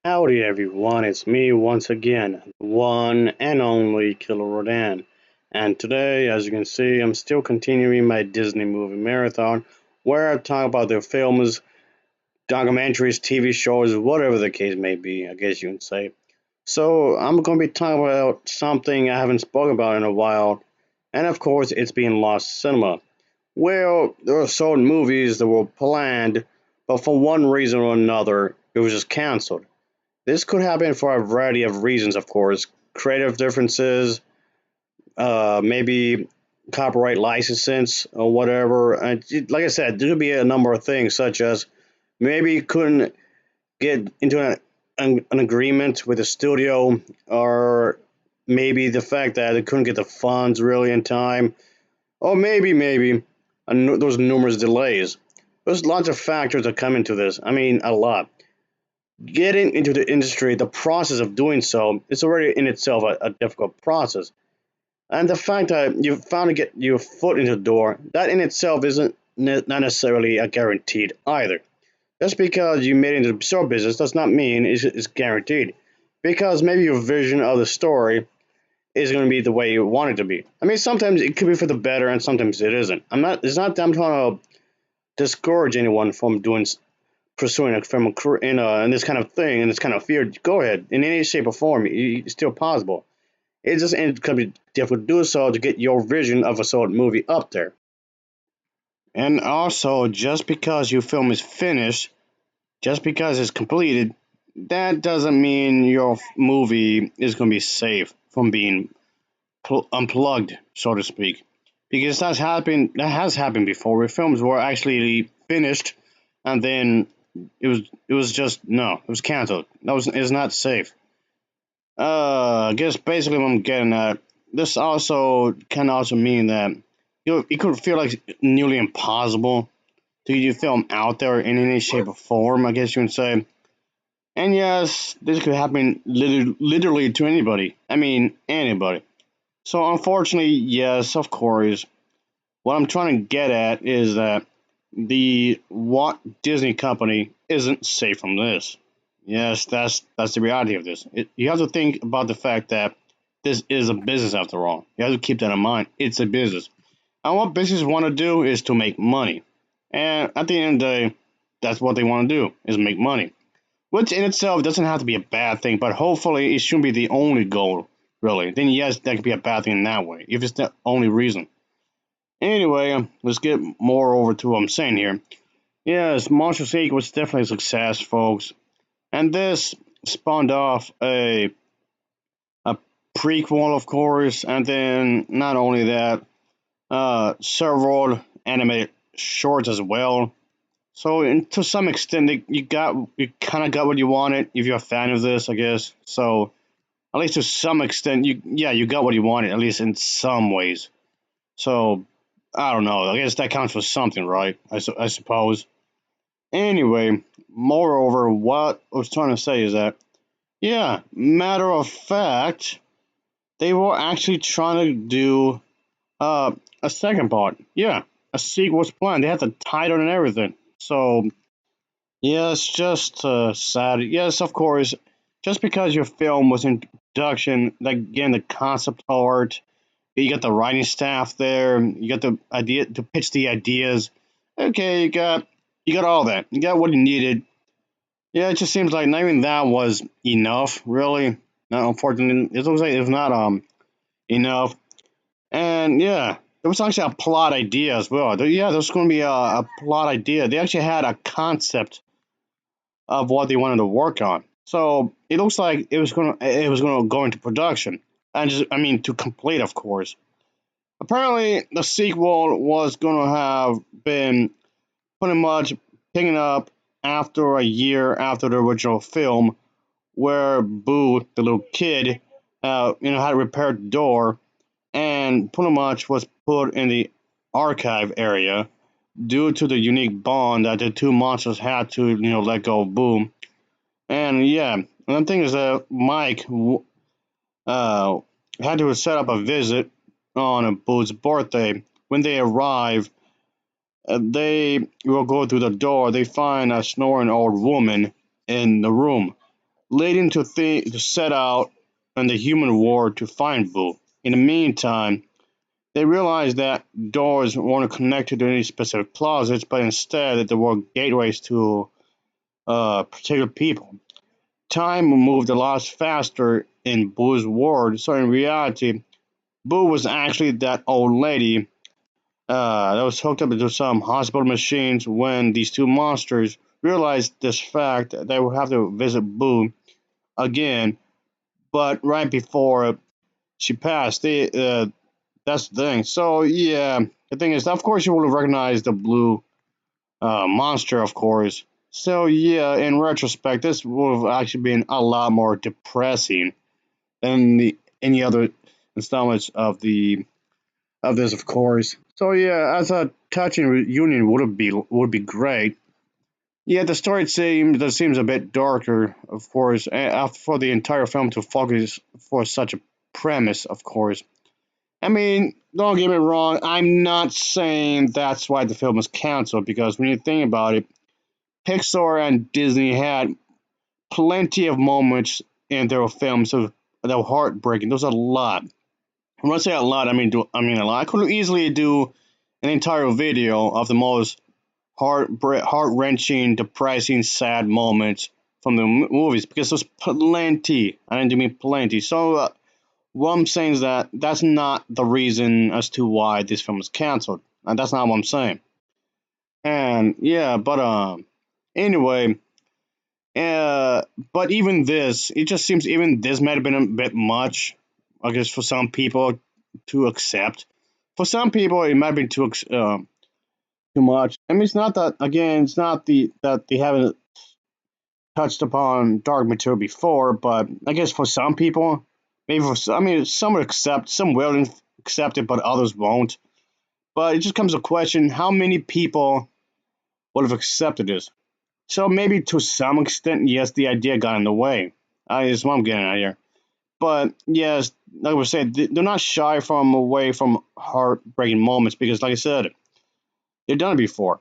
Howdy everyone, it's me once again, one and only Killer Rodan. And today, as you can see, I'm still continuing my Disney movie marathon where I talk about their films, documentaries, TV shows, whatever the case may be, I guess you can say. So, I'm going to be talking about something I haven't spoken about in a while, and of course, it's being Lost Cinema. Well, there are certain movies that were planned, but for one reason or another, it was just cancelled. This could happen for a variety of reasons, of course. Creative differences, maybe copyright licenses or whatever. And like I said, there could be a number of things, such as maybe you couldn't get into an agreement with the studio, or maybe the fact that they couldn't get the funds really in time, or maybe those numerous delays. There's lots of factors that come into this. I mean, a lot. Getting into the industry, the process of doing so, is already in itself a difficult process. And the fact that you found to get your foot into the door, that in itself isn't not necessarily a guaranteed either. Just because you made it into the show business does not mean it's guaranteed. Because maybe your vision of the story is going to be the way you want it to be. I mean, sometimes it could be for the better, and sometimes it isn't. It's not that I'm trying to discourage anyone from pursuing a film in this kind of thing in this kind of field. Go ahead in any shape or form. It's still possible. It just it can be difficult to do so to get your vision of a certain movie up there. And also, just because your film is finished, just because it's completed, that doesn't mean your movie is going to be safe from being unplugged, so to speak. Because that has happened before, where films were actually finished, and then it was just no, it was canceled. That was is not safe. I guess basically what I'm getting at. This also can also mean that it could feel like nearly impossible to get your film out there in any shape or form. I guess you would say. And yes, this could happen literally to anybody. I mean, anybody. So unfortunately, yes, of course. What I'm trying to get at is that the Walt Disney Company isn't safe from this. Yes, that's the reality of this. You have to think about the fact that this is a business after all. You have to keep that in mind. It's a business. And what businesses want to do is to make money. And at the end of the day, that's what they want to do is make money. Which in itself doesn't have to be a bad thing, but hopefully it shouldn't be the only goal, really. Then yes, that could be a bad thing in that way, if it's the only reason. Anyway, let's get more over to what I'm saying here. Yes, Monsters Inc. was definitely a success, folks. And this spawned off a prequel, of course, and then not only that, several animated shorts as well. So, to some extent, you kind of got what you wanted if you're a fan of this, I guess. So, at least to some extent, you got what you wanted, at least in some ways. So, I don't know. I guess that counts for something, right? I suppose. Anyway, moreover, what I was trying to say is that, yeah, matter of fact, they were actually trying to do a second part. Yeah, a sequel was planned. They had the title and everything. So, yeah, it's just sad. Yes, of course, just because your film was in production, like again, the concept art, you got the writing staff there, you got the idea to pitch the ideas. Okay, you got all that. You got what you needed. Yeah, it just seems like not even that was enough, really. No, unfortunately, it looks like it's not enough. And yeah, there was actually a plot idea as well. Yeah, there was going to be a plot idea. They actually had a concept of what they wanted to work on. So it looks like it was going to go into production, and just I mean to complete, of course. Apparently, the sequel was going to have been pretty much picking up after a year after the original film, where Boo, the little kid, had repaired the door and pretty much was put in the archive area due to the unique bond that the two monsters had to, let go of Boo. And yeah, and the thing is that Mike uh, had to set up a visit on Boo's birthday. When they arrive, they will go through the door. They find a snoring old woman in the room. leading to set out on the human war to find Boo. In the meantime, they realized that doors weren't connected to any specific closets, but instead that they were gateways to particular people. Time moved a lot faster in Boo's world, so in reality, Boo was actually that old lady that was hooked up into some hospital machines. When these two monsters realized this fact, they would have to visit Boo again, but right before she passed, that's the thing. So yeah, the thing is, of course, you will recognize the blue monster, of course. So yeah, in retrospect, this would have actually been a lot more depressing than the any other installments of this, of course. So yeah, as a touching reunion would be great. Yeah, the story seems a bit darker, of course, for the entire film to focus for such a premise, of course. I mean, don't get me wrong, I'm not saying that's why the film was canceled, because when you think about it, Pixar and Disney had plenty of moments in their films that were heartbreaking. There's a lot. When I say a lot, I mean a lot. I could easily do an entire video of the most heart wrenching, depressing, sad moments from the movies, because there's plenty. I didn't mean plenty. So what I'm saying is that that's not the reason as to why this film was canceled, and that's not what I'm saying. And yeah, but anyway, uh, but even this, it just seems even this might have been a bit much, I guess, for some people to accept. For some people, it might have been too much. I mean, it's not that again. It's not that they haven't touched upon dark material before, but I guess for some people, maybe I mean, some would accept, some will accept it, but others won't. But it just comes a question: how many people would have accepted this? So maybe to some extent, yes, the idea got in the way. Is what I'm getting at here. But yes, like I said, they're not shy from away from heartbreaking moments, because, like I said, they've done it before.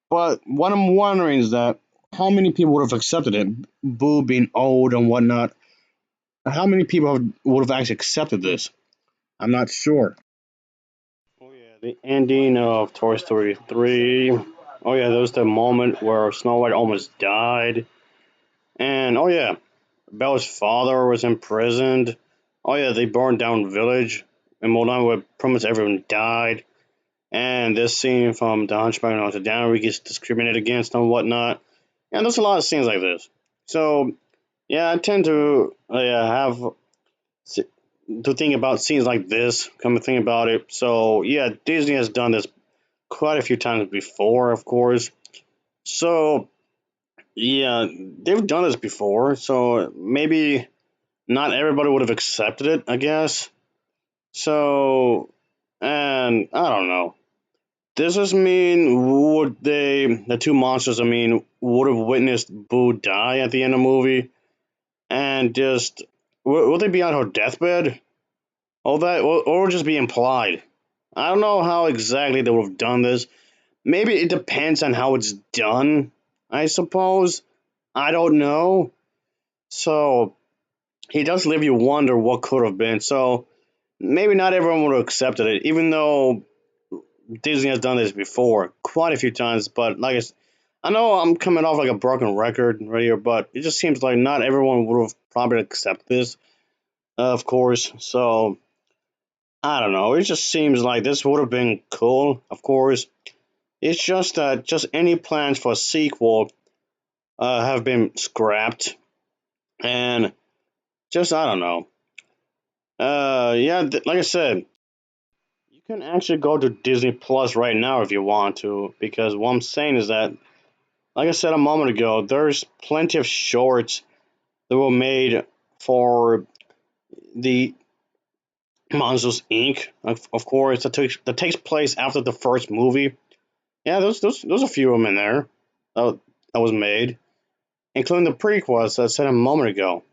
But what I'm wondering is that how many people would have accepted it? Boo being old and whatnot. How many people would have actually accepted this? I'm not sure. Oh yeah, the ending of Toy Story 3. Oh yeah, there was the moment where Snow White almost died. And oh yeah, Bella's father was imprisoned. Oh yeah, they burned down village. And Mulan where pretty much everyone died. And this scene from The Hunchback of Notre Dame where he gets discriminated against and whatnot. And there's a lot of scenes like this. So yeah, I tend to have to think about scenes like this. Come to think about it. So yeah, Disney has done this quite a few times before, of course. So yeah, they've done this before. So maybe not everybody would have accepted it, I guess. So, and I don't know. Does this mean would the two monsters, I mean, would have witnessed Boo die at the end of the movie? And just, would they be on her deathbed? All that, or just be implied? I don't know how exactly they would have done this. Maybe it depends on how it's done, I suppose. I don't know. So, he does leave you wonder what could have been. So, maybe not everyone would have accepted it, even though Disney has done this before quite a few times. But like I know I'm coming off like a broken record right here, but it just seems like not everyone would have probably accepted this, of course. So I don't know. It just seems like this would have been cool, of course. It's just that just any plans for a sequel have been scrapped, and just I don't know. Yeah, like I said, you can actually go to Disney Plus right now if you want to, because what I'm saying is that, like I said a moment ago, there's plenty of shorts that were made for the Monsters Inc. Of course, that takes place after the first movie. Yeah, there's a few of them in there that was made, including the prequels that I said a moment ago.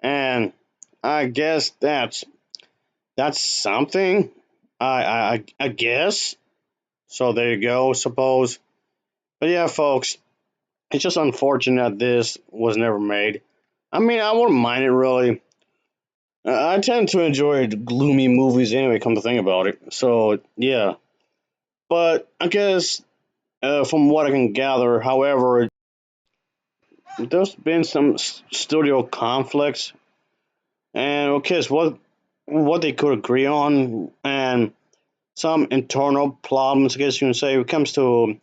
And I guess that's something. I guess. So there you go. Suppose. But yeah, folks, it's just unfortunate that this was never made. I mean, I wouldn't mind it really. I tend to enjoy gloomy movies anyway. Come to think about it, so yeah. But I guess from what I can gather, however, there's been some studio conflicts, and okay, so what they could agree on, and some internal problems. I guess you can say when it comes to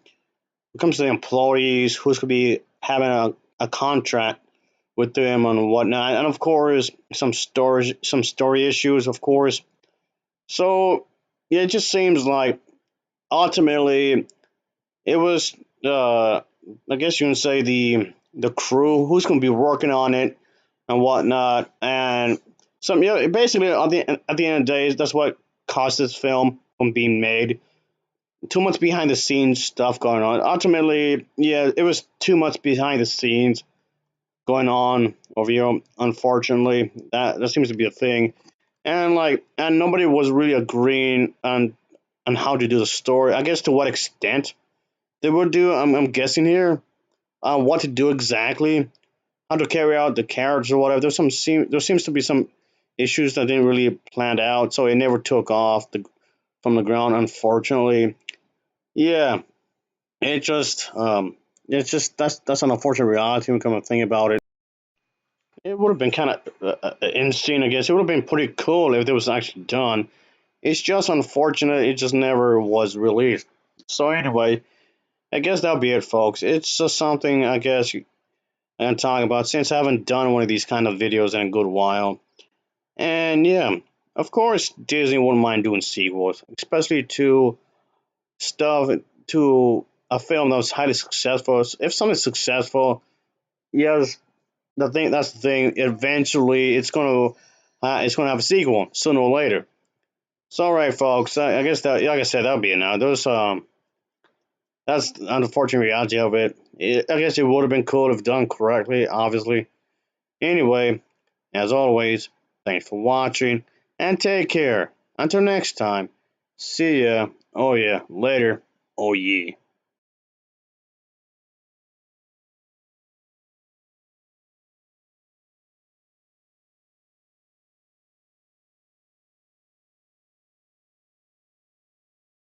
the employees who's going to be having a contract with them and whatnot, and of course some story issues, of course. So yeah, it just seems like ultimately it was I guess you can say the crew who's going to be working on it and whatnot, and some yeah, basically at the end of the day, that's what caused this film from being made. Too much behind the scenes stuff going on. Ultimately, yeah, it was too much behind the scenes going on over here. Unfortunately, that seems to be a thing, and nobody was really agreeing on how to do the story. I guess to what extent they would do. I'm guessing here what to do exactly, how to carry out the characters or whatever. There seems to be some issues that didn't really planned out, so it never took off from the ground. Unfortunately, yeah, it just it's just that's an unfortunate reality when you come to think about it. It would have been kind of insane, I guess. It would have been pretty cool if it was actually done. It's just unfortunate it just never was released. So anyway, I guess that'll be it, folks. It's just something I guess I'm talking about since I haven't done one of these kind of videos in a good while. And yeah, of course Disney wouldn't mind doing sequels, especially to stuff to a film that was highly successful. If something's successful, yes, that's the thing. Eventually, it's gonna have a sequel sooner or later. So, all right, folks. I guess that, like I said, that'll be it now. That's the unfortunate reality of it. I guess it would have been cool if done correctly, obviously. Anyway, as always, thanks for watching and take care. Until next time, see ya. Oh yeah, later. Oh yeah.